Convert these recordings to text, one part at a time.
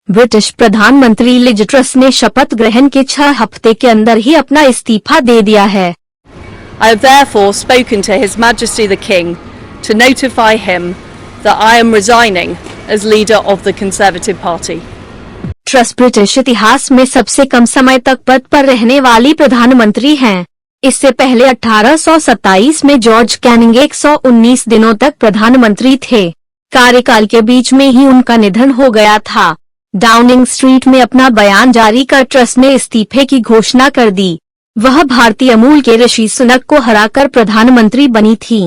British प्रधानमंत्री Liz truss ने शपथ ग्रहण के 6 हफ्ते के अंदर ही अपना इस्तीफा दे दिया है। I have therefore spoken to His Majesty the King to notify him that I am resigning as leader of the Conservative Party. Truss British इतिहास में सबसे कम समय तक पद पर रहने वाली प्रधानमंत्री हैं। इससे पहले 1827 में जॉर्ज कैनिंग 119 दिनों तक प्रधानमंत्री थे। कार्यकाल के बीच में ही उनका निधन हो गया था। डाउनिंग स्ट्रीट में अपना बयान जारी कर ट्रस ने इस्तीफे की घोषणा कर दी। वह भारतीय मूल के ऋषि सुनक को हराकर प्रधानमंत्री बनी थी।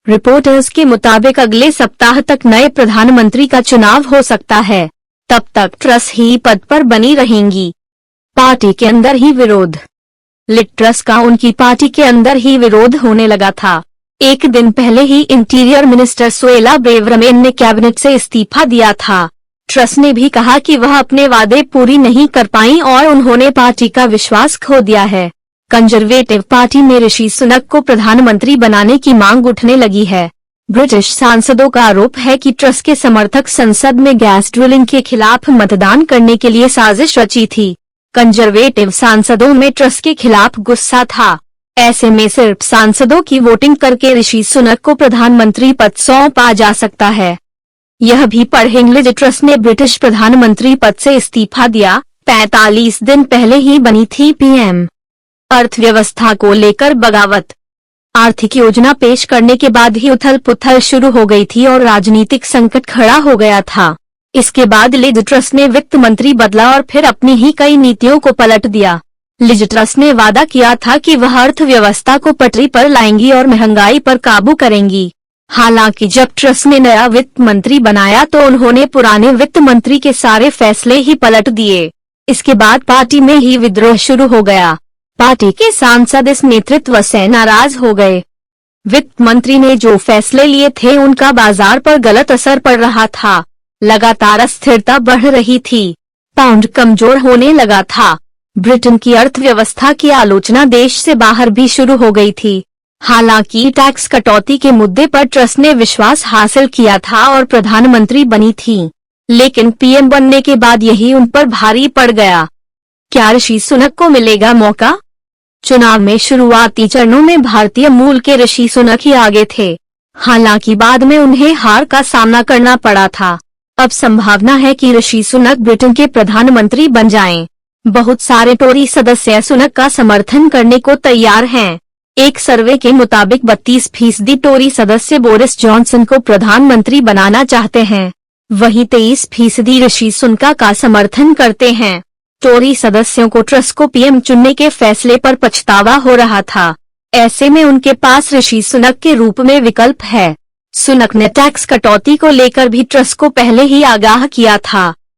रिपोर्टर्स के मुताबिक अगले सप्ताह तक नए प्रधानमंत्री का चुनाव हो सकता है। तब तक ट्रस ही पद पर बनी रहेंगी। पार्टी के अंदर ही विरोध। लिज ट्रस का उनकी पार्टी के अंदर ही विरोध होने लगा था। एक दिन पहले ही इंटीरियर मिनिस्टर सुएला ब्रेवरमैन ने कैबिनेट से इस्तीफा दिया था। ट्रस ने भी कहा कि वह अपने वादे पूरी नहीं कर पाई और उन्होंने पार्टी का विश्वास खो दिया है। कंजर्वेटिव पार्टी में ऋषि सुनक को प्रधानमंत्री बनाने की मांग उठने लगी है। ब्रिटिश सांसदों का आरोप है कि ट्रस के समर्थक संसद में गैस ड्रिलिंग के खिलाफ मतदान करने के लिए साजिश रची थी। कंजर्वेटिव सांसदों में ट्रस के खिलाफ गुस्सा था। ऐसे में सिर्फ सांसदों की वोटिंग करके ऋषि सुनक को प्रधानमंत्री पद सौंपा जा सकता है। यह भी पढ़ें, लिज ट्रस ने ब्रिटिश प्रधानमंत्री पद से इस्तीफा दिया। 45 दिन पहले ही बनी थी पीएम। अर्थव्यवस्था को लेकर बगावत। आर्थिक योजना पेश करने के बाद ही उथल पुथल शुरू हो गई थी और राजनीतिक संकट खड़ा हो गया था। इसके बाद लिज ट्रस ने वित्त मंत्री बदला और फिर अपनी ही कई नीतियों को पलट दिया। लिज ट्रस ने वादा किया था कि वह अर्थव्यवस्था को पटरी पर लाएंगी और महंगाई पर काबू करेंगी। हालांकि जब ट्रस ने नया वित्त मंत्री बनाया तो उन्होंने पुराने वित्त मंत्री के सारे फैसले ही पलट दिए। इसके बाद पार्टी में ही विद्रोह शुरू हो गया। पार्टी के सांसद इस नेतृत्व से नाराज हो गए। वित्त मंत्री ने जो फैसले लिए थे उनका बाजार पर गलत असर पड़ रहा था। लगातार अस्थिरता बढ़ रही थी। पाउंड कमजोर होने लगा था। ब्रिटेन की अर्थव्यवस्था की आलोचना देश से बाहर भी शुरू हो गई थी। हालांकि टैक्स कटौती के मुद्दे पर ट्रस ने विश्वास हासिल किया था और प्रधानमंत्री बनी थी, लेकिन पीएम बनने के बाद यही उन पर भारी पड़ गया। क्या ऋषि सुनक को मिलेगा मौका? चुनाव में शुरुआती चरणों में भारतीय मूल के ऋषि सुनक ही आगे थे। हालांकि बाद में उन्हें हार का सामना करना पड़ा था। अब संभावना है कि ऋषि सुनक ब्रिटेन के प्रधानमंत्री बन जाएं। बहुत सारे टोरी सदस्य सुनक का समर्थन करने को तैयार हैं। एक सर्वे के मुताबिक 32% टोरी सदस्य बोरिस जॉनसन को प्रधानमंत्री बनाना चाहते हैं। वहीं 23% ऋषि सुनक का समर्थन करते हैं। टोरी सदस्यों को ट्रस को पीएम चुनने के फैसले पर पछतावा हो रहा था। ऐसे में उनके पास ऋषि सुनक के रूप में विकल्प है। सुनक ने टैक्स कटौती को लेकर भी ट्रस को पहले ही आगाह किया था।